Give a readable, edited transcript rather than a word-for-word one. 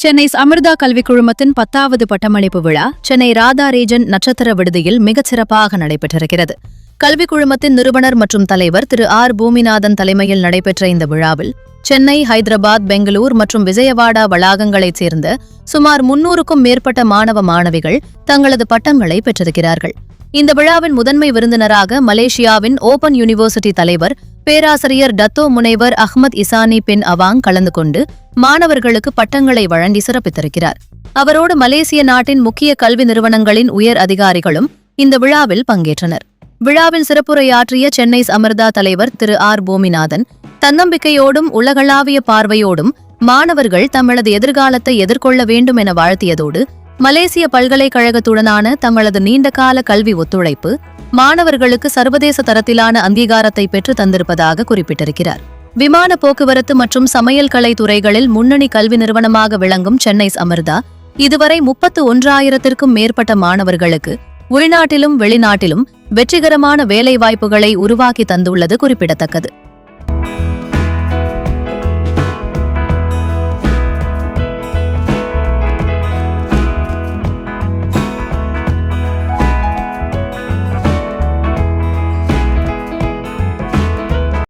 சென்னை அமிர்தா கல்விக் குழுமத்தின் 10வது பட்டமளிப்பு விழா சென்னை ராதா ரீஜன் நட்சத்திர விடுதியில் மிகச்சிறப்பாக நடைபெற்றிருக்கிறது. கல்விக் குழுமத்தின் நிறுவனர் மற்றும் தலைவர் திரு ஆர் பூமிநாதன் தலைமையில் நடைபெற்ற இந்த விழாவில் சென்னை, ஹைதராபாத், பெங்களூர் மற்றும் விஜயவாடா வளாகங்களைச் சேர்ந்த சுமார் 300க்கும் மேற்பட்ட மாணவ மாணவிகள் தங்களது பட்டங்களை பெற்றிருக்கிறார்கள். இந்த விழாவின் முதன்மை விருந்தினராக மலேசியாவின் ஓபன் யூனிவர்சிட்டி தலைவர் பேராசிரியர் டத்தோ முனைவர் அஹ்மத் இசானி பின் அவாங் கலந்து கொண்டு மாணவர்களுக்கு பட்டங்களை வழங்கி சிறப்பித்திருக்கிறார். அவரோடு மலேசிய நாட்டின் முக்கிய கல்வி நிறுவனங்களின் உயர் அதிகாரிகளும் இந்த விழாவில் பங்கேற்றனர். விழாவில் சிறப்புரையாற்றிய சென்னை அமிர்தா தலைவர் திரு ஆர் பூமிநாதன் தன்னம்பிக்கையோடும் உலகளாவிய பார்வையோடும் மாணவர்கள் தங்களது எதிர்காலத்தை எதிர்கொள்ள வேண்டும் என வாழ்த்தியதோடு மலேசிய பல்கலைக்கழகத்துடனான தங்களது நீண்டகால கல்வி ஒத்துழைப்பு மாணவர்களுக்கு சர்வதேச தரத்திலான அங்கீகாரத்தை பெற்று தந்திருப்பதாக குறிப்பிட்டிருக்கிறார். விமான போக்குவரத்து மற்றும் சமையல் கலை துறைகளில் முன்னணி கல்வி நிறுவனமாக விளங்கும் சென்னை அமிர்தா இதுவரை 31,000க்கும் மேற்பட்ட மாணவர்களுக்கு உள்நாட்டிலும் வெளிநாட்டிலும் வெற்றிகரமான வேலைவாய்ப்புகளை உருவாக்கி தந்துள்ளது குறிப்பிடத்தக்கது.